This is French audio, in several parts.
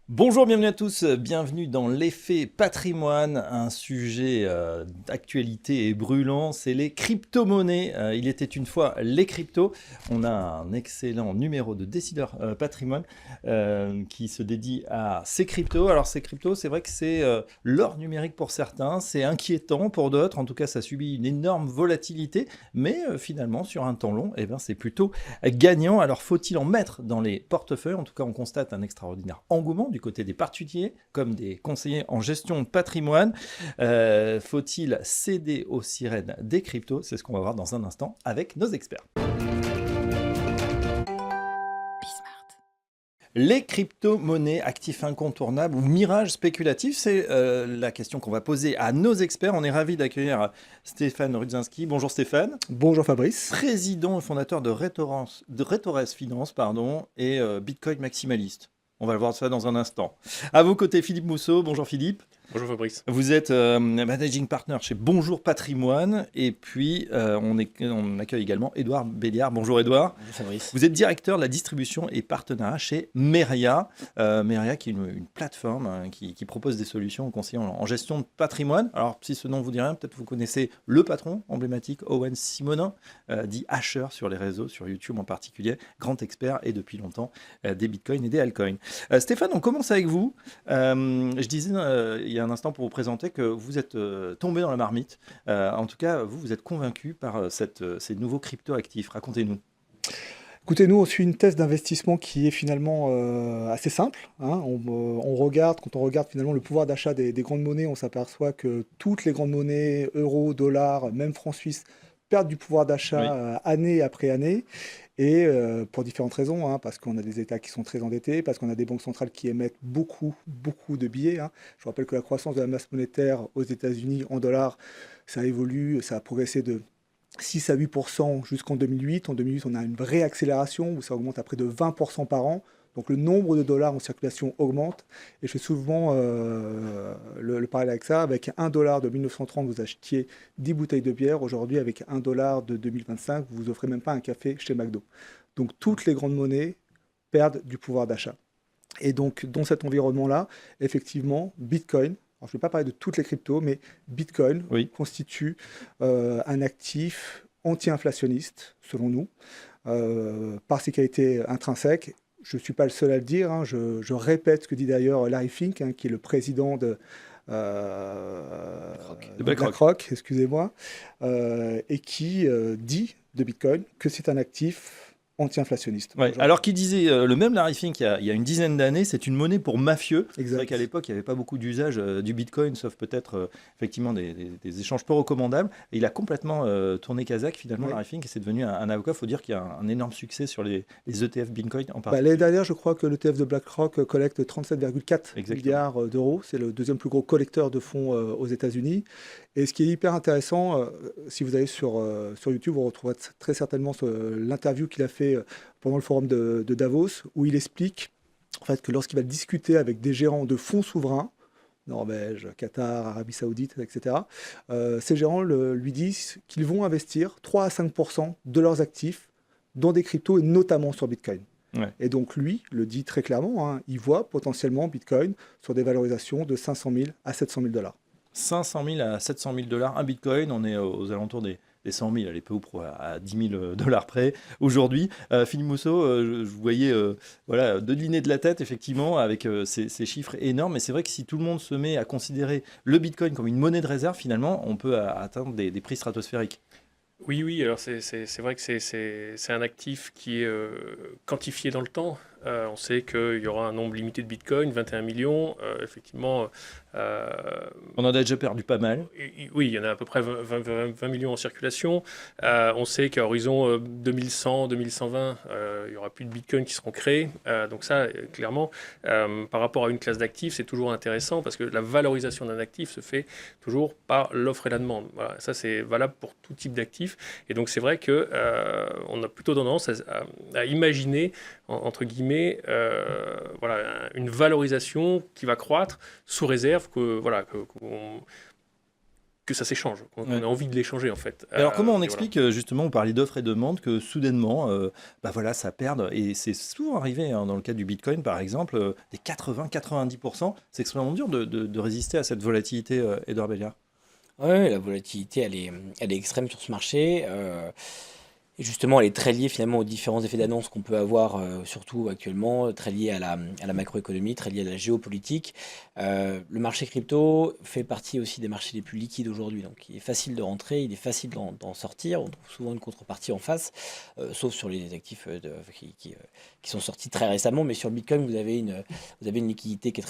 Bonjour, bienvenue à tous, bienvenue dans l'effet patrimoine, un sujet d'actualité et brûlant, c'est les crypto-monnaies. Il était une fois les cryptos. On a un excellent numéro de Décideur Patrimoine qui se dédie à ces cryptos. Alors ces cryptos, c'est vrai que c'est l'or numérique pour certains, c'est inquiétant pour d'autres, en tout cas ça subit une énorme volatilité, mais finalement sur un temps long, c'est plutôt gagnant. Alors faut-il en mettre dans les portefeuilles? En tout cas on constate un extraordinaire engouement du côté des particuliers comme des conseillers en gestion de patrimoine. Faut-il céder aux sirènes des cryptos? C'est ce qu'on va voir dans un instant avec nos experts. Les crypto-monnaies, actifs incontournables ou mirages spéculatifs, c'est la question qu'on va poser à nos experts. On est ravis d'accueillir Stéphane Rudzinski. Bonjour Stéphane. Bonjour Fabrice. Président et fondateur de Retores Finance et Bitcoin Maximaliste. On va voir ça dans un instant. À vos côtés, Philippe Mousseau. Bonjour Philippe. Bonjour Fabrice. Vous êtes Managing Partner chez Bonjour Patrimoine. Et puis, on accueille également Édouard Béliard. Bonjour Édouard. Bonjour Fabrice. Vous êtes directeur de la distribution et partenariat chez Meria. Meria qui est une plateforme qui propose des solutions aux conseillers en gestion de patrimoine. Alors, si ce nom vous dit rien, peut-être vous connaissez le patron emblématique, Owen Simonin, dit Asher sur les réseaux, sur YouTube en particulier. Grand expert et depuis longtemps des bitcoins et des altcoins. Stéphane, on commence avec vous. Je disais il y a un instant pour vous présenter que vous êtes tombé dans la marmite. En tout cas, vous êtes convaincu par ces nouveaux crypto-actifs. Racontez-nous. Écoutez, nous, on suit une thèse d'investissement qui est finalement assez simple. Quand on regarde finalement le pouvoir d'achat des grandes monnaies, on s'aperçoit que toutes les grandes monnaies, euros, dollars, même francs suisses, perdent du pouvoir d'achat année après année. Et pour différentes raisons, parce qu'on a des États qui sont très endettés, parce qu'on a des banques centrales qui émettent beaucoup de billets. Je vous rappelle que la croissance de la masse monétaire aux États-Unis en dollars, ça a progressé de 6 à 8% jusqu'en 2008. En 2008, on a une vraie accélération où ça augmente à près de 20% par an. Donc le nombre de dollars en circulation augmente. Et je fais souvent le parallèle avec ça. Avec $1 de 1930, vous achetiez 10 bouteilles de bière. Aujourd'hui, avec $1 de 2025, vous vous offrez même pas un café chez McDo. Donc toutes les grandes monnaies perdent du pouvoir d'achat. Et donc dans cet environnement-là, effectivement, Bitcoin, alors je ne vais pas parler de toutes les cryptos, mais Bitcoin constitue un actif anti-inflationniste, selon nous, par ses qualités intrinsèques. Je ne suis pas le seul à le dire, je répète ce que dit d'ailleurs Larry Fink, qui est le président de BlackRock, excusez-moi, et qui dit de Bitcoin que c'est un actif anti-inflationniste. Ouais. Alors qu'il disait, le même Larry Fink, il y a une dizaine d'années, c'est une monnaie pour mafieux. Exact. C'est vrai qu'à l'époque, il n'y avait pas beaucoup d'usage du Bitcoin, sauf peut-être effectivement des échanges peu recommandables. Et il a complètement tourné kazakh finalement, Larry Fink, et c'est devenu un avocat. Il faut dire qu'il y a un énorme succès sur les ETF Bitcoin en particulier. L'année dernière, je crois que l'ETF de BlackRock collecte 37,4 milliards d'euros. C'est le deuxième plus gros collecteur de fonds aux États-Unis. Et ce qui est hyper intéressant, si vous allez sur YouTube, vous retrouverez très certainement l'interview qu'il a fait pendant le forum de Davos, où il explique en fait, que lorsqu'il va discuter avec des gérants de fonds souverains, Norvège, Qatar, Arabie Saoudite, etc., ces gérants lui disent qu'ils vont investir 3 à 5% de leurs actifs dans des cryptos et notamment sur Bitcoin. Ouais. Et donc lui le dit très clairement, il voit potentiellement Bitcoin sur des valorisations de 500 000 à 700 000 $. 500 000 à 700 000 $, un Bitcoin, on est aux alentours des 100 000, elle est peu ou prou à 10 000 $ près aujourd'hui. Philippe Mousseau, je voyais deliner de la tête effectivement avec ces chiffres énormes, mais c'est vrai que si tout le monde se met à considérer le Bitcoin comme une monnaie de réserve, finalement, on peut atteindre des prix stratosphériques. Oui, alors c'est vrai que c'est un actif qui est quantifié dans le temps. On sait qu'il y aura un nombre limité de Bitcoin, 21 millions. Effectivement. On en a déjà perdu pas mal. Oui, il y en a à peu près 20 millions en circulation. On sait qu'à horizon 2100, 2120, il n'y aura plus de Bitcoin qui seront créés. Donc ça, clairement, par rapport à une classe d'actifs, c'est toujours intéressant parce que la valorisation d'un actif se fait toujours par l'offre et la demande. Voilà, ça, c'est valable pour tout type d'actifs. Et donc, c'est vrai qu'on a plutôt tendance à imaginer, entre guillemets, une valorisation qui va croître sous réserve que ça s'échange, qu'on Ouais. a envie de l'échanger en fait. Alors comment on Et explique justement, on parlait d'offres et demandes, que soudainement, voilà, ça perde, et c'est souvent arrivé dans le cas du Bitcoin par exemple, des 80-90%, c'est extrêmement dur de résister à cette volatilité, Edouard Belliard. Ouais, la volatilité, elle est extrême sur ce marché. Et justement, elle est très liée finalement aux différents effets d'annonce qu'on peut avoir, surtout actuellement, très liée à la macroéconomie, très liée à la géopolitique. Le marché crypto fait partie aussi des marchés les plus liquides aujourd'hui. Donc, il est facile de rentrer, il est facile d'en sortir. On trouve souvent une contrepartie en face, sauf sur les actifs qui sont sortis très récemment. Mais sur le Bitcoin, vous avez une liquidité qui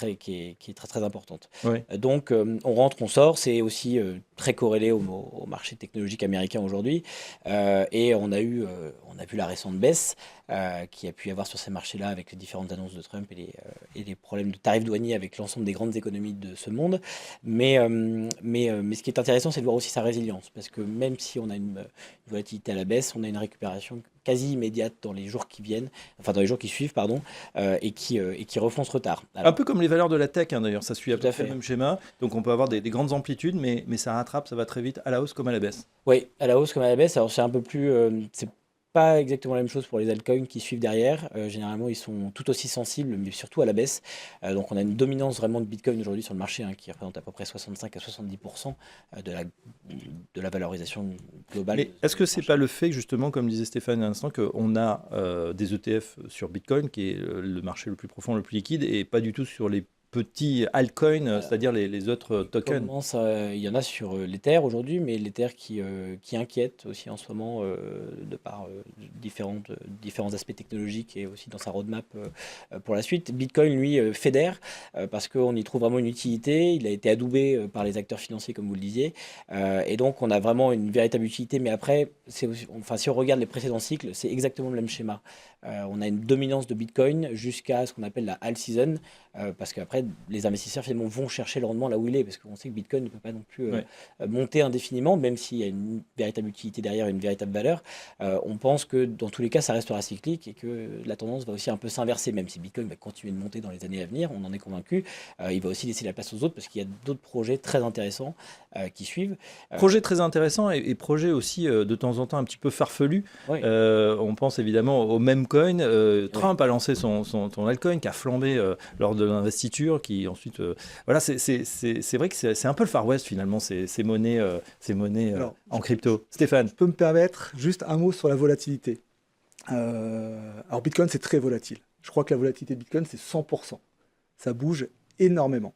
est très très importante. Oui. Donc, on rentre, on sort. C'est aussi très corrélé au marché technologique américain aujourd'hui. Et on a vu la récente baisse qu'il y a pu y avoir sur ces marchés-là avec les différentes annonces de Trump et les problèmes de tarifs douaniers avec l'ensemble des grandes économies de ce monde. Mais ce qui est intéressant, c'est de voir aussi sa résilience. Parce que même si on a une volatilité à la baisse, on a une récupération quasi immédiate dans les jours qui viennent, enfin dans les jours qui suivent, pardon, et qui refont ce retard. Un peu comme les valeurs de la tech, d'ailleurs, ça suit à Tout peu à près le fait. même schéma, donc on peut avoir des grandes amplitudes, mais ça rattrape, ça va très vite, à la hausse comme à la baisse. Oui, à la hausse comme à la baisse. Alors c'est un peu plus, c'est pas exactement la même chose pour les altcoins qui suivent derrière. Généralement, ils sont tout aussi sensibles, mais surtout à la baisse. Donc on a une dominance vraiment de Bitcoin aujourd'hui sur le marché, qui représente à peu près 65 à 70% de la valorisation globale. Mais est-ce que c'est pas le fait, justement, comme disait Stéphane à l'instant, qu'on a des ETF sur Bitcoin, qui est le marché le plus profond, le plus liquide, et pas du tout sur les petits altcoins, c'est-à-dire les autres tokens? Il y en a sur l'Ether aujourd'hui, mais l'Ether qui inquiète aussi en ce moment de par différents aspects technologiques et aussi dans sa roadmap pour la suite. Bitcoin, lui, fédère parce qu'on y trouve vraiment une utilité. Il a été adoubé par les acteurs financiers, comme vous le disiez. Et donc, on a vraiment une véritable utilité. Mais après, si on regarde les précédents cycles, c'est exactement le même schéma. On a une dominance de Bitcoin jusqu'à ce qu'on appelle la alt season, parce qu'après, les investisseurs finalement vont chercher le rendement là où il est, parce qu'on sait que Bitcoin ne peut pas non plus Ouais. monter indéfiniment, même s'il y a une véritable utilité derrière, une véritable valeur. On pense que dans tous les cas, ça restera cyclique et que la tendance va aussi un peu s'inverser, même si Bitcoin va continuer de monter dans les années à venir, on en est convaincu. Il va aussi laisser la place aux autres, parce qu'il y a d'autres projets très intéressants qui suivent. Projet très intéressant et projet aussi de temps en temps un petit peu farfelu. Oui. On pense évidemment au meme coin. Trump a lancé son altcoin qui a flambé lors de l'investiture, qui ensuite... voilà, c'est vrai que c'est un peu le Far West finalement, ces monnaies, Alors, en crypto. Stéphane. Je peux me permettre juste un mot sur la volatilité. Alors Bitcoin, c'est très volatile. Je crois que la volatilité de Bitcoin, c'est 100%. Ça bouge énormément.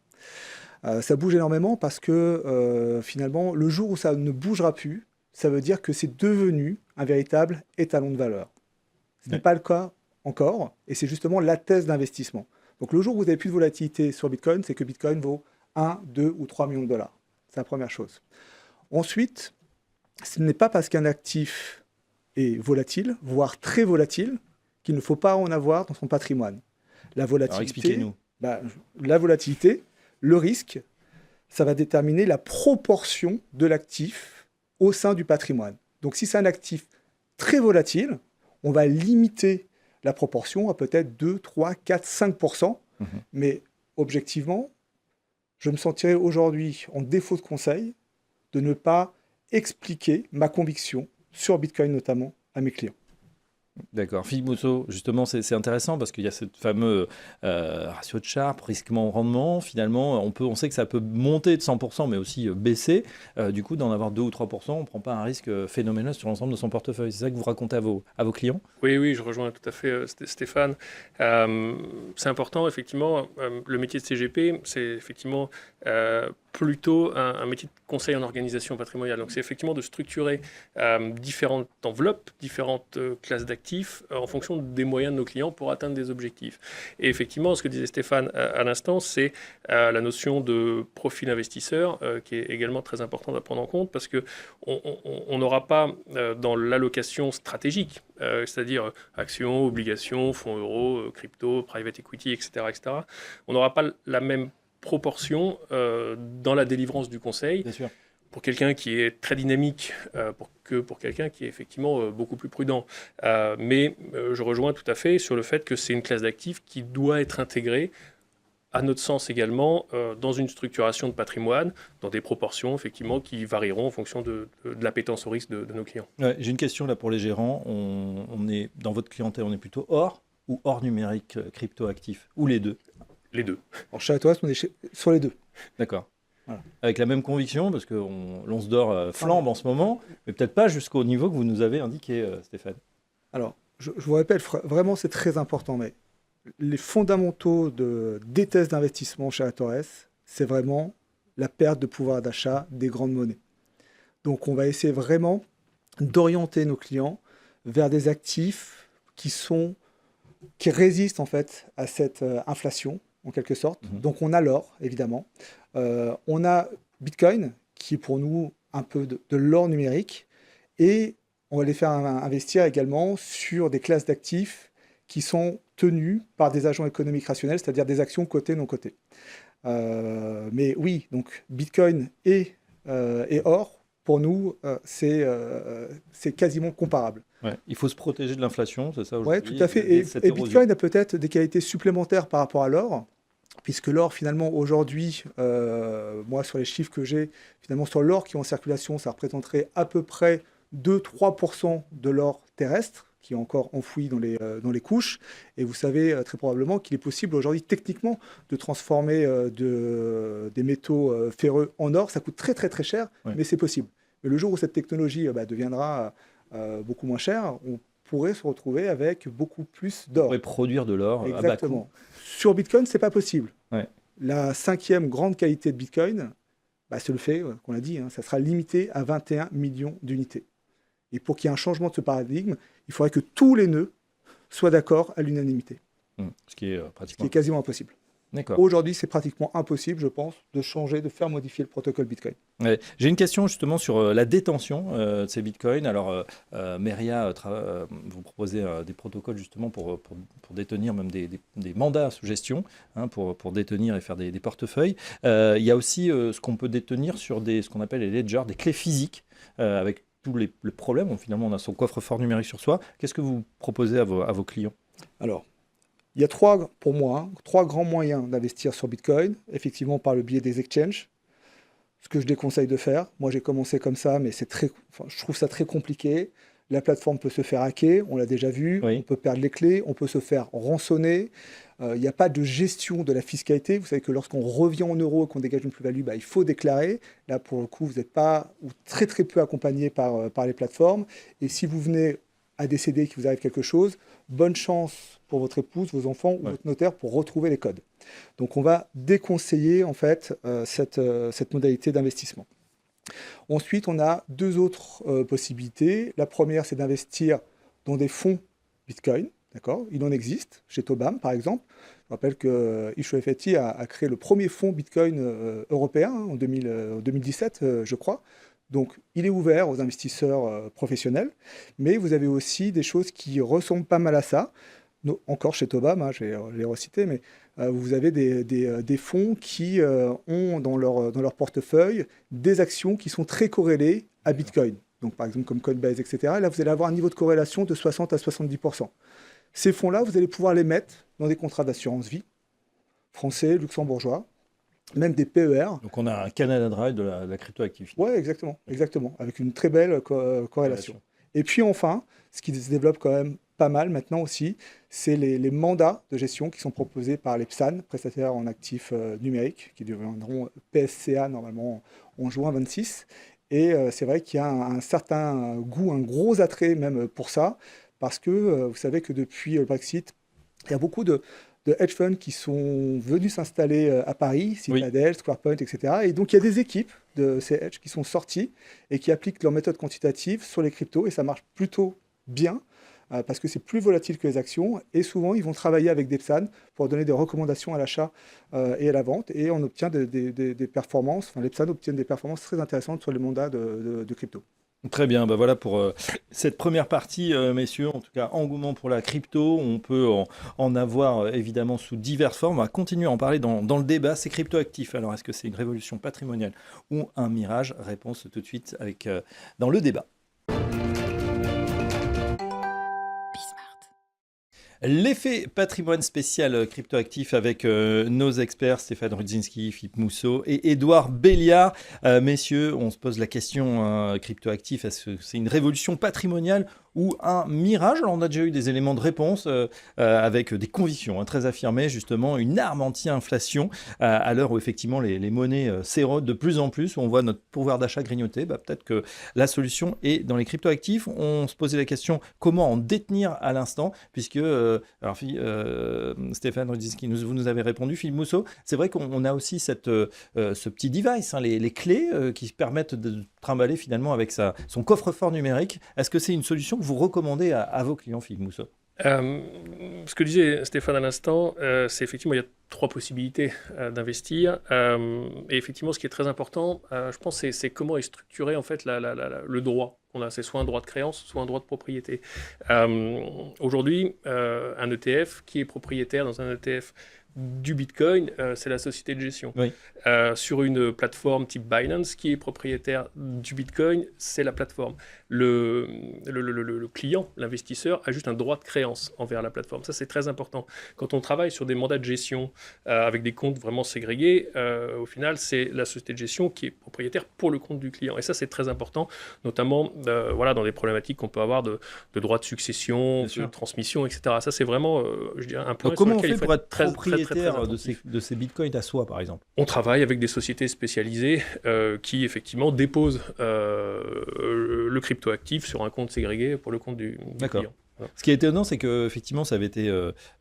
Ça bouge énormément parce que finalement, le jour où ça ne bougera plus, ça veut dire que c'est devenu un véritable étalon de valeur. Ce n'est Ouais. pas le cas encore, et c'est justement la thèse d'investissement. Donc le jour où vous n'avez plus de volatilité sur Bitcoin, c'est que Bitcoin vaut 1, 2 ou 3 millions de dollars. C'est la première chose. Ensuite, ce n'est pas parce qu'un actif est volatile, voire très volatile, qu'il ne faut pas en avoir dans son patrimoine. La Alors volatilité, expliquez-nous. la volatilité, le risque, ça va déterminer la proportion de l'actif au sein du patrimoine. Donc si c'est un actif très volatile, on va limiter la proportion à peut-être 2, 3, 4, 5%. Mhm. Mais objectivement, je me sentirais aujourd'hui en défaut de conseil de ne pas expliquer ma conviction sur Bitcoin notamment à mes clients. D'accord. Philippe Mousseau, justement, c'est intéressant parce qu'il y a ce fameux ratio de Sharpe, risque-rendement. Finalement, on sait que ça peut monter de 100%, mais aussi baisser. Du coup, d'en avoir 2 ou 3%, on ne prend pas un risque phénoménal sur l'ensemble de son portefeuille. C'est ça que vous racontez à vos clients? Oui, je rejoins tout à fait Stéphane. C'est important, effectivement. Le métier de CGP, c'est effectivement plutôt un métier de conseil en organisation patrimoniale. Donc, c'est effectivement de structurer différentes enveloppes, différentes classes d'actifs en fonction des moyens de nos clients pour atteindre des objectifs. Et effectivement, ce que disait Stéphane à l'instant, c'est la notion de profil investisseur qui est également très importante à prendre en compte parce qu'on n'aura pas dans l'allocation stratégique, c'est-à-dire actions, obligations, fonds euros, crypto, private equity, etc., on n'aura pas la même proportion dans la délivrance du conseil Bien sûr. pour quelqu'un qui est très dynamique que pour quelqu'un qui est effectivement beaucoup plus prudent. Mais je rejoins tout à fait sur le fait que c'est une classe d'actifs qui doit être intégrée à notre sens également, dans une structuration de patrimoine, dans des proportions effectivement qui varieront en fonction de l'appétence au risque de nos clients. Ouais, j'ai une question là pour les gérants. On est, dans votre clientèle, on est plutôt hors ou hors numérique crypto-actif? Ou les deux? Les deux. Alors, chez Atos, on est sur les deux. D'accord. Voilà. Avec la même conviction, parce que l'once d'or flambe en ce moment, mais peut-être pas jusqu'au niveau que vous nous avez indiqué, Stéphane. Alors, je vous répète, vraiment, c'est très important, mais les fondamentaux des tests d'investissement chez Atores, c'est vraiment la perte de pouvoir d'achat des grandes monnaies. Donc, on va essayer vraiment d'orienter nos clients vers des actifs qui résistent en fait à cette inflation, en quelque sorte. Donc, on a l'or, évidemment. On a Bitcoin, qui est pour nous un peu de l'or numérique, et on va les faire investir également sur des classes d'actifs qui sont tenues par des agents économiques rationnels, c'est-à-dire des actions cotées, non cotées. Mais oui, donc Bitcoin et or, pour nous, c'est quasiment comparable. Ouais. Il faut se protéger de l'inflation, c'est ça Oui, aujourd'hui? tout à fait. Et Bitcoin a peut-être des qualités supplémentaires par rapport à l'or, puisque l'or, finalement, aujourd'hui, moi, sur les chiffres que j'ai, finalement, sur l'or qui est en circulation, ça représenterait à peu près 2-3% de l'or terrestre, qui est encore enfoui dans les couches. Et vous savez très probablement qu'il est possible aujourd'hui, techniquement, de transformer des métaux ferreux en or. Ça coûte très, très, très cher, mais c'est possible. Mais le jour où cette technologie deviendra beaucoup moins chère, on pourrait se retrouver avec beaucoup plus d'or. On pourrait produire de l'or à bas coût. Sur Bitcoin, ce n'est pas possible. Ouais. La 5e grande qualité de Bitcoin, c'est le fait qu'on a dit, ça sera limité à 21 millions d'unités. Et pour qu'il y ait un changement de ce paradigme, il faudrait que tous les nœuds soient d'accord à l'unanimité. Ce qui est Ce qui est quasiment impossible. D'accord. Aujourd'hui, c'est pratiquement impossible, je pense, de faire modifier le protocole Bitcoin. Ouais. J'ai une question justement sur la détention de ces bitcoins. Alors, Meria, vous proposez des protocoles justement pour détenir même des mandats sous gestion, pour détenir et faire des portefeuilles. Il y a aussi ce qu'on peut détenir sur ce qu'on appelle les ledgers, des clés physiques, avec tous les problèmes. Finalement, on a son coffre-fort numérique sur soi. Qu'est-ce que vous proposez à vos clients? Alors, il y a pour moi, trois grands moyens d'investir sur Bitcoin, effectivement par le biais des exchanges. Ce que je déconseille de faire, moi j'ai commencé comme ça, mais je trouve ça très compliqué. La plateforme peut se faire hacker, on l'a déjà vu, on peut perdre les clés, on peut se faire rançonner. Il n'y a pas de gestion de la fiscalité. Vous savez que lorsqu'on revient en euros et qu'on dégage une plus-value, il faut déclarer. Là, pour le coup, vous n'êtes pas ou très très peu accompagné par les plateformes. Et si vous venez à décéder, qu'il vous arrive quelque chose, bonne chance pour votre épouse, vos enfants ou votre notaire pour retrouver les codes. Donc on va déconseiller en fait cette modalité d'investissement. Ensuite, on a deux autres possibilités. La première, c'est d'investir dans des fonds Bitcoin. D'accord ? Il en existe, chez Tobam par exemple. Je rappelle que IShoFT a créé le premier fonds Bitcoin européen en 2017, je crois. Donc, il est ouvert aux investisseurs professionnels, mais vous avez aussi des choses qui ressemblent pas mal à ça. Encore chez Tobam, je vais les reciter, mais vous avez des fonds qui ont dans leur portefeuille des actions qui sont très corrélées à Bitcoin. Donc, par exemple, comme Coinbase, etc. Et là, vous allez avoir un niveau de corrélation de 60 à 70%. Ces fonds-là, vous allez pouvoir les mettre dans des contrats d'assurance vie, français, luxembourgeois, même des PER. Donc on a un Canada Dry de la crypto-activité. Oui, exactement, avec une très belle corrélation. Et puis enfin, ce qui se développe quand même pas mal maintenant aussi, c'est les mandats de gestion qui sont proposés par les PSAN, prestataires en actifs numériques, qui deviendront PSCA normalement en juin 26. Et c'est vrai qu'il y a un certain goût, un gros attrait même pour ça, parce que vous savez que depuis le Brexit, il y a beaucoup de hedge funds qui sont venus s'installer à Paris, Citadel, SquarePoint, etc. Et donc, il y a des équipes de ces hedges qui sont sorties et qui appliquent leur méthode quantitative sur les cryptos. Et ça marche plutôt bien parce que c'est plus volatile que les actions. Et souvent, ils vont travailler avec des PSAN pour donner des recommandations à l'achat et à la vente. Et on obtient des performances, les PSAN obtiennent des performances très intéressantes sur les mandats de crypto. Très bien, voilà pour cette première partie, messieurs. En tout cas, engouement pour la crypto. On peut en avoir évidemment sous diverses formes. On va continuer à en parler dans le débat. C'est crypto-actif. Alors, est-ce que c'est une révolution patrimoniale ou un mirage? Réponse tout de suite dans le débat. L'effet patrimoine spécial cryptoactif avec nos experts Stéphane Rudzinski, Philippe Mousseau et Édouard Béliard. Messieurs, on se pose la question cryptoactif, est-ce que c'est une révolution patrimoniale ou un mirage? Alors, on a déjà eu des éléments de réponse avec des convictions très affirmées, justement, une arme anti-inflation à l'heure où effectivement les monnaies s'érodent de plus en plus, où on voit notre pouvoir d'achat grignoter. Peut-être que la solution est dans les cryptoactifs. On se posait la question comment en détenir à l'instant, puisque Stéphane Rudzinski, vous nous avez répondu, Philippe Mousseau, c'est vrai qu'on a aussi ce petit device, les clés qui permettent de trimballer finalement avec son coffre-fort numérique. Est-ce que c'est une solution que vous recommandez à vos clients, Philippe Mousseau? Ce que disait Stéphane à l'instant, c'est effectivement, il y a 3 possibilités d'investir. Et effectivement, ce qui est très important, je pense, c'est comment est structuré en fait le droit qu'on a. C'est soit un droit de créance, soit un droit de propriété. Aujourd'hui, un ETF qui est propriétaire dans un ETF du Bitcoin, c'est la société de gestion. Oui. Sur une plateforme type Binance, qui est propriétaire du Bitcoin, c'est la plateforme. Le client, l'investisseur, a juste un droit de créance envers la plateforme. Ça, c'est très important. Quand on travaille sur des mandats de gestion avec des comptes vraiment ségrégés, au final, c'est la société de gestion qui est propriétaire pour le compte du client. Et ça, c'est très important, notamment dans des problématiques qu'on peut avoir de droit de succession, de transmission, etc. Ça, c'est vraiment, je dirais, un point. Donc, comment on fait pour être très propriétaire de ces bitcoins à soi, par exemple? On travaille avec des sociétés spécialisées qui, effectivement, déposent le cryptoactif sur un compte ségrégué pour le compte du client. Voilà. Ce qui est étonnant, c'est que effectivement, ça avait été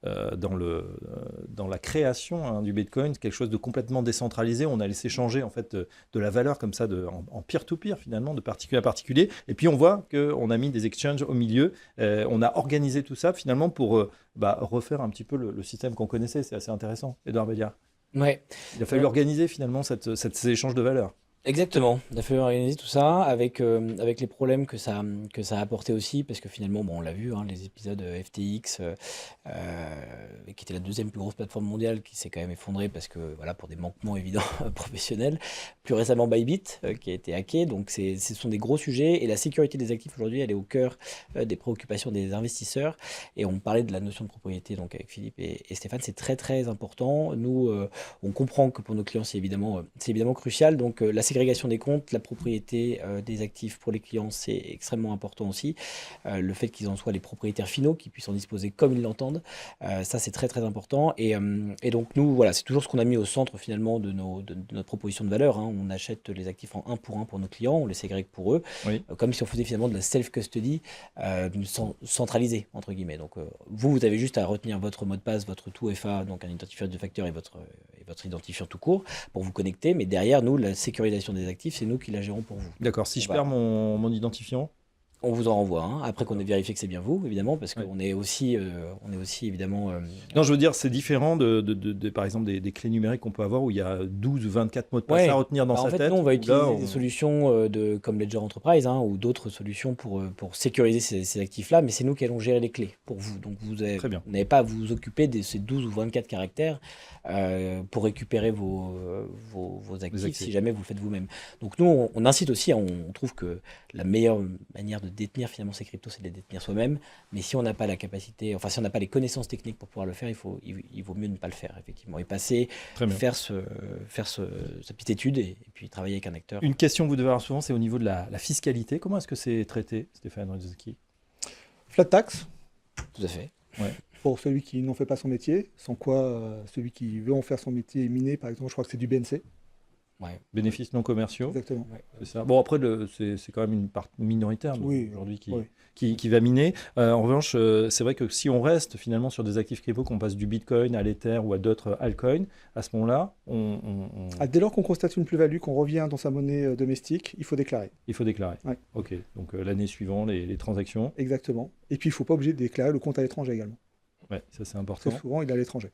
dans la création du Bitcoin quelque chose de complètement décentralisé. On a laissé changer en fait de la valeur comme ça en peer-to-peer finalement, de particulier à particulier. Et puis on voit qu'on a mis des exchanges au milieu. On a organisé tout ça finalement pour refaire un petit peu le système qu'on connaissait. C'est assez intéressant. Édouard Béliard. Ouais. Il a fallu organiser finalement ces échanges de valeurs. Exactement, il a fallu organiser tout ça avec les problèmes que ça a apporté aussi, parce que finalement, on l'a vu, les épisodes FTX, qui était la deuxième plus grosse plateforme mondiale, qui s'est quand même effondrée parce que, pour des manquements évidents professionnels. Plus récemment, Bybit, qui a été hacké. Donc, ce sont des gros sujets. Et la sécurité des actifs, aujourd'hui, elle est au cœur des préoccupations des investisseurs. Et on parlait de la notion de propriété, donc avec Philippe et Stéphane, c'est très, très important. Nous, on comprend que pour nos clients, c'est évidemment crucial. Donc, la ségrégation des comptes, la propriété des actifs pour les clients, c'est extrêmement important aussi. Le fait qu'ils en soient les propriétaires finaux, qu'ils puissent en disposer comme ils l'entendent, ça c'est très très important. Et donc nous, c'est toujours ce qu'on a mis au centre finalement de notre proposition de valeur. On achète les actifs en 1 pour 1 pour nos clients, on les ségrègue pour eux, comme si on faisait finalement de la self-custody centralisée, entre guillemets. Donc vous avez juste à retenir votre mot de passe, votre tout FA, donc un identifiant de facteur et votre identifiant tout court pour vous connecter. Mais derrière, nous, la sécurisation des actifs, c'est nous qui la gérons pour vous. D'accord, si je perds mon identifiant, on vous en renvoie, après qu'on ait vérifié que c'est bien vous, évidemment, parce qu'on est aussi évidemment... Non, je veux dire, c'est différent par exemple, des clés numériques qu'on peut avoir où il y a 12 ou 24 mots de passe à retenir dans sa tête. Nous, on va utiliser des solutions comme Ledger Enterprise ou d'autres solutions pour sécuriser ces actifs-là, mais c'est nous qui allons gérer les clés pour vous. Donc, vous n'avez pas à vous occuper de ces 12 ou 24 caractères pour récupérer vos actifs si jamais vous le faites vous-même. Donc, nous, on incite aussi, on trouve que la meilleure manière de détenir finalement ces cryptos, c'est de les détenir soi-même. Mais si on n'a pas la capacité, si on n'a pas les connaissances techniques pour pouvoir le faire, il vaut mieux ne pas le faire, effectivement. Et passer, faire sa petite étude et puis travailler avec un acteur. Une question que vous devez avoir souvent, c'est au niveau de la fiscalité. Comment est-ce que c'est traité, Stéphane Rudzinski? Flat tax. Tout à fait. Ouais. Pour celui qui n'en fait pas son métier, sans quoi celui qui veut en faire son métier est miné, par exemple, je crois que c'est du BNC. Ouais. Bénéfices non commerciaux. Exactement. Ouais, c'est ça. Bon, après, c'est quand même une part minoritaire aujourd'hui qui va miner. En revanche, c'est vrai que si on reste finalement sur des actifs crypto, qu'on passe du Bitcoin à l'Ether ou à d'autres altcoins, à ce moment-là, dès lors qu'on constate une plus-value, qu'on revient dans sa monnaie domestique, il faut déclarer. Il faut déclarer. Ouais. Ok. Donc l'année suivante, les transactions. Exactement. Et puis il ne faut pas obliger de déclarer le compte à l'étranger également. Ouais, ça c'est important. Très souvent, il est à l'étranger.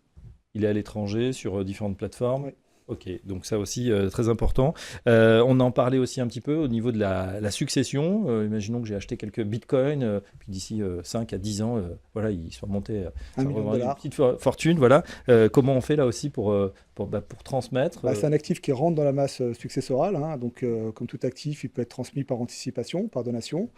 Il est à l'étranger sur différentes plateformes. Ouais. Ok, donc ça aussi très important. On en parlait aussi un petit peu au niveau de la succession. Imaginons que j'ai acheté quelques bitcoins, puis d'ici 5 à 10 ans, ils sont remontés $1 million. Une petite fortune. Comment on fait là aussi pour transmettre C'est un actif qui rentre dans la masse successorale. Donc, comme tout actif, il peut être transmis par anticipation, par donation.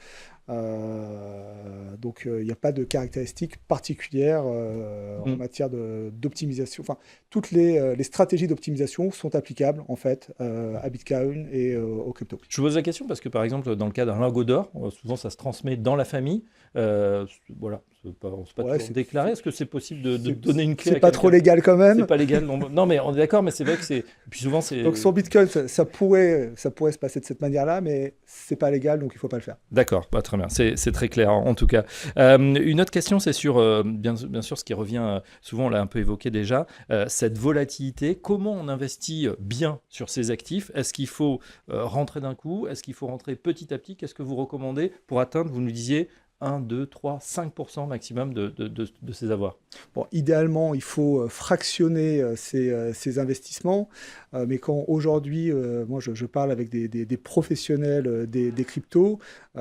Donc il n'y a pas de caractéristiques particulières en matière d'optimisation. Enfin, toutes les stratégies d'optimisation sont applicables en fait à Bitcoin et aux cryptos. Je vous pose la question parce que par exemple dans le cas d'un lingot d'or, souvent ça se transmet dans la famille. Voilà, on ne sait pas toujours déclarer. Est-ce que c'est possible de donner une clé? C'est pas trop légal quand même. C'est pas légal. Non, mais on est d'accord, mais c'est vrai que c'est. Et puis souvent c'est. Donc sur Bitcoin, ça pourrait se passer de cette manière-là, mais c'est pas légal, donc il faut pas le faire. D'accord, très bien. C'est très clair en tout cas. Une autre question, c'est sur bien sûr ce qui revient souvent, on l'a un peu évoqué déjà, cette volatilité. Comment on investit bien sur ces actifs? Est-ce qu'il faut rentrer d'un coup? Est-ce qu'il faut rentrer petit à petit? Qu'est-ce que vous recommandez pour atteindre, vous nous disiez, 1, 2, 3, 5% maximum de ces avoirs? Bon, idéalement, il faut fractionner ces investissements, mais quand aujourd'hui, moi je parle avec des professionnels des cryptos,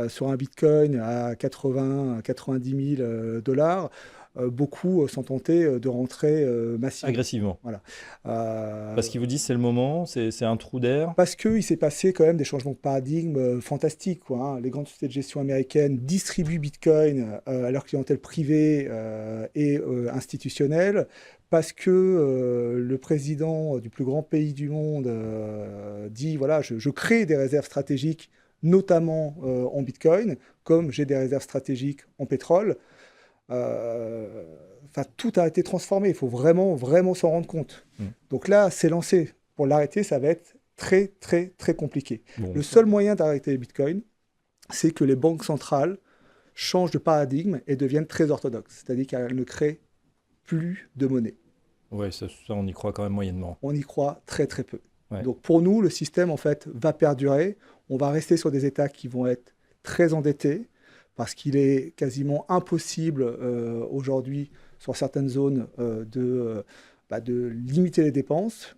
sur un Bitcoin à 90 000 $, beaucoup sont tentés de rentrer massivement. Agressivement. Voilà. Parce qu'ils vous disent c'est le moment, c'est un trou d'air. Parce qu'il s'est passé quand même des changements de paradigme fantastiques, quoi, hein. Les grandes sociétés de gestion américaines distribuent Bitcoin à leur clientèle privée et institutionnelle, parce que le président du plus grand pays du monde dit, voilà, je crée des réserves stratégiques, notamment en Bitcoin, comme j'ai des réserves stratégiques en pétrole. Enfin, tout a été transformé. Il faut vraiment s'en rendre compte. Donc là, c'est lancé. Pour l'arrêter, ça va être très, très, très compliqué. Le seul moyen d'arrêter les bitcoins, c'est que les banques centrales changent de paradigme et deviennent très orthodoxes. C'est-à-dire qu'elles ne créent plus de monnaie. Oui, ça, on y croit quand même moyennement. On y croit très, très peu. Ouais. Donc pour nous, le système, en fait, va perdurer. On va rester sur des États qui vont être très endettés, parce qu'il est quasiment impossible aujourd'hui, sur certaines zones, de limiter les dépenses.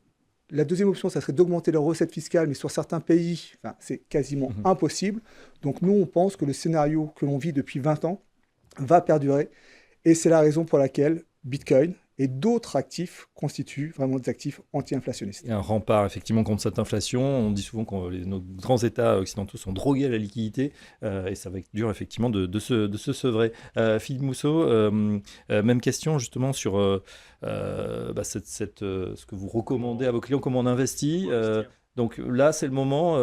La deuxième option, ça serait d'augmenter leurs recettes fiscales, mais sur certains pays, c'est quasiment impossible. Donc nous, on pense que le scénario que l'on vit depuis 20 ans va perdurer, et c'est la raison pour laquelle Bitcoin et d'autres actifs constituent vraiment des actifs anti-inflationnistes. Il y a un rempart effectivement contre cette inflation. On dit souvent que nos grands États occidentaux sont drogués à la liquidité et ça va être dur effectivement de se sevrer. Philippe Mousseau, même question justement sur ce que vous recommandez à vos clients, comment on investit. Donc là, c'est le moment,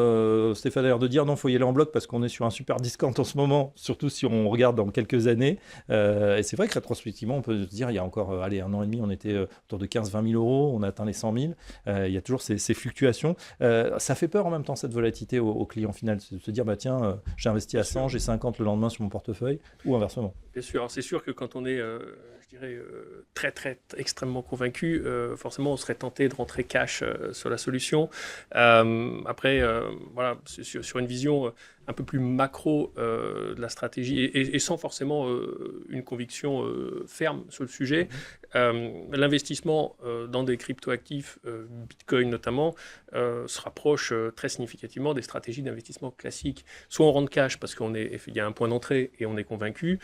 Stéphane a l'air de dire non, il faut y aller en bloc parce qu'on est sur un super discount en ce moment, surtout si on regarde dans quelques années. Et c'est vrai que rétrospectivement, on peut se dire, il y a encore 1 an et demi, on était autour de 15-20 000 euros, on a atteint les 100 000. Il y a toujours ces fluctuations. Ça fait peur en même temps, cette volatilité au client final, de se dire, tiens, j'ai investi à 100, j'ai 50 le lendemain sur mon portefeuille, ou inversement. Bien sûr, c'est sûr que quand on est, très, très, extrêmement convaincu, forcément, on serait tenté de rentrer cash sur la solution. Après, voilà, sur une vision un peu plus macro de la stratégie et sans forcément une conviction ferme sur le sujet, l'investissement dans des cryptoactifs, Bitcoin notamment, se rapproche très significativement des stratégies d'investissement classiques. Soit on rentre cash parce qu'il y a un point d'entrée et on est convaincu,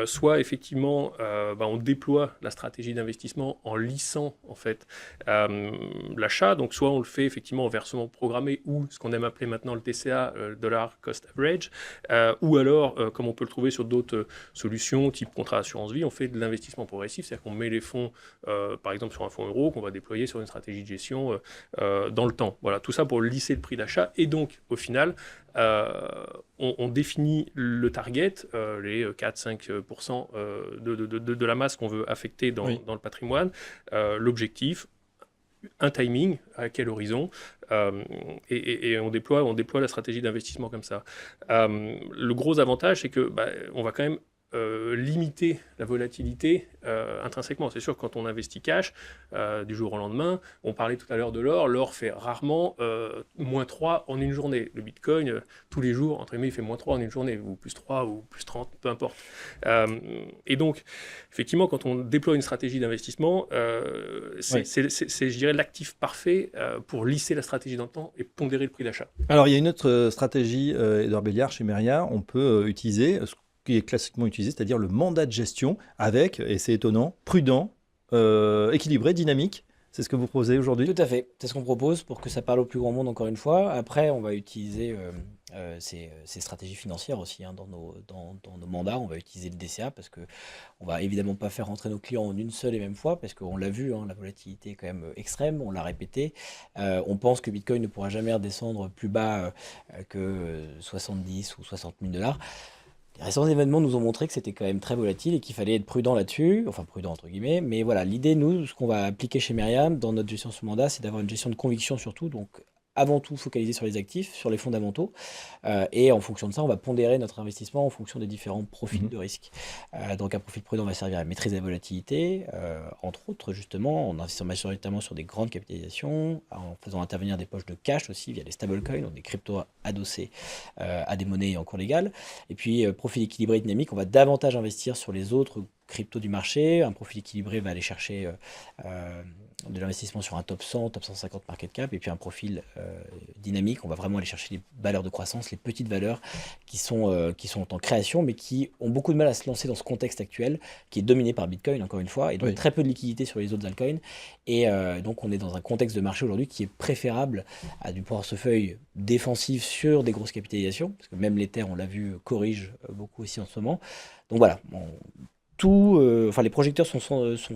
soit effectivement on déploie la stratégie d'investissement en lissant en fait l'achat. Donc soit on le fait effectivement en versement programmé ou ce qu'on aime appeler maintenant le DCA, Dollar Cost Average, ou alors comme on peut le trouver sur d'autres solutions type contrat assurance vie, on fait de l'investissement progressif, c'est-à-dire qu'on met les fonds par exemple sur un fonds euro qu'on va déployer sur une stratégie de gestion dans le temps. Voilà, tout ça pour lisser le prix d'achat et donc au final on définit le target, les 4-5% de la masse qu'on veut affecter dans le patrimoine, l'objectif, un timing, à quel horizon, et on déploie la stratégie d'investissement comme ça. Le gros avantage, c'est que on va quand même limiter la volatilité intrinsèquement. C'est sûr que quand on investit cash du jour au lendemain, on parlait tout à l'heure de l'or fait rarement -3 en une journée. Le Bitcoin, tous les jours, entre guillemets, il fait -3 en une journée, ou +3 ou +30, peu importe. Et donc, effectivement, quand on déploie une stratégie d'investissement, c'est, je dirais, l'actif parfait pour lisser la stratégie dans le temps et pondérer le prix d'achat. Alors, il y a une autre stratégie, Édouard Béliard, chez Meria, on peut utiliser qui est classiquement utilisé, c'est-à-dire le mandat de gestion avec, et c'est étonnant, prudent, équilibré, dynamique. C'est ce que vous proposez aujourd'hui? Tout à fait. C'est ce qu'on propose pour que ça parle au plus grand monde, encore une fois. Après, on va utiliser ces stratégies financières aussi hein, dans nos mandats. On va utiliser le DCA parce que on va évidemment pas faire rentrer nos clients en une seule et même fois parce qu'on l'a vu, hein, la volatilité est quand même extrême. On l'a répété. On pense que Bitcoin ne pourra jamais redescendre plus bas que 70 ou 60 000 $. Les récents événements nous ont montré que c'était quand même très volatile et qu'il fallait être prudent là-dessus, enfin prudent entre guillemets, mais voilà, l'idée, nous, ce qu'on va appliquer chez Myriam dans notre gestion sous mandat, c'est d'avoir une gestion de conviction surtout, donc avant tout focaliser sur les actifs, sur les fondamentaux, et en fonction de ça, on va pondérer notre investissement en fonction des différents profils de risque. Donc un profil prudent va servir à maîtriser la volatilité, entre autres justement, en investissant majoritairement sur des grandes capitalisations, en faisant intervenir des poches de cash aussi via des stablecoins, donc des cryptos adossés à des monnaies en cours légal. Et puis profil équilibré et dynamique, on va davantage investir sur les autres cryptos du marché. Un profil équilibré va aller chercher de l'investissement sur un top 100, top 150 market cap, et puis un profil dynamique, on va vraiment aller chercher les valeurs de croissance, les petites valeurs qui sont en création, mais qui ont beaucoup de mal à se lancer dans ce contexte actuel, qui est dominé par Bitcoin, encore une fois, et donc très peu de liquidité sur les autres altcoins. Et donc on est dans un contexte de marché aujourd'hui qui est préférable à du portefeuille défensif sur des grosses capitalisations, parce que même l'Ether, on l'a vu, corrige beaucoup aussi en ce moment. Donc voilà, les projecteurs sont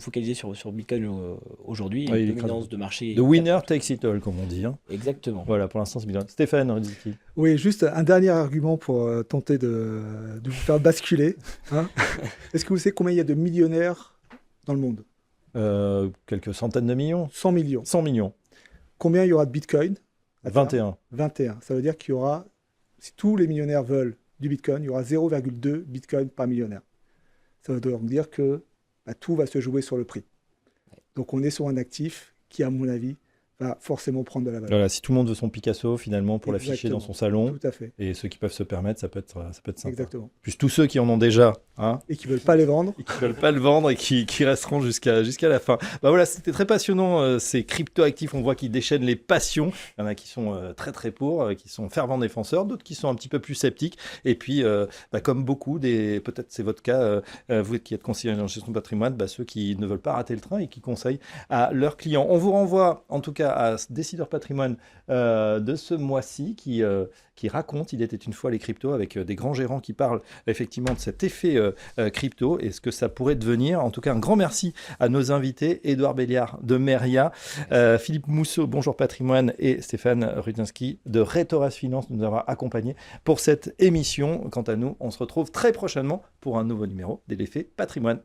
focalisés sur Bitcoin aujourd'hui. Il y a une dominance de marché. The winner takes it all, comme on dit. Hein. Exactement. Voilà, pour l'instant, c'est bien. Stéphane Riziki. Oui, juste un dernier argument pour tenter de vous faire basculer. Hein. Est-ce que vous savez combien il y a de millionnaires dans le monde? Quelques centaines de millions. 100 millions. 100 millions. Combien il y aura de Bitcoin? 21. 21. Ça veut dire qu'il y aura, si tous les millionnaires veulent du Bitcoin, il y aura 0,2 Bitcoin par millionnaire. Ça veut donc dire que tout va se jouer sur le prix. Donc on est sur un actif qui, à mon avis, va forcément prendre de la valeur. Voilà, si tout le monde veut son Picasso, finalement, pour l'afficher dans son salon, tout à fait. Et ceux qui peuvent se permettre, ça peut être sympa. Exactement. Plus tous ceux qui en ont déjà, hein, et qui ne veulent pas les vendre. Et qui ne veulent pas le vendre et qui resteront jusqu'à la fin. Bah voilà, c'était très passionnant, ces crypto-actifs. On voit qu'ils déchaînent les passions. Il y en a qui sont très très pour, qui sont fervents défenseurs, d'autres qui sont un petit peu plus sceptiques. Et puis, comme beaucoup, peut-être c'est votre cas, vous qui êtes conseiller en gestion de patrimoine, ceux qui ne veulent pas rater le train et qui conseillent à leurs clients. On vous renvoie en tout cas à Décideur Patrimoine de ce mois-ci qui raconte, il était une fois les cryptos, avec des grands gérants qui parlent effectivement de cet effet crypto et ce que ça pourrait devenir. En tout cas, un grand merci à nos invités, Édouard Béliard de Meria, Philippe Mousseau, Bonjour Patrimoine, et Stéphane Rutinski de Retoras Finance nous avoir accompagnés pour cette émission. Quant à nous, on se retrouve très prochainement pour un nouveau numéro de l'effet patrimoine.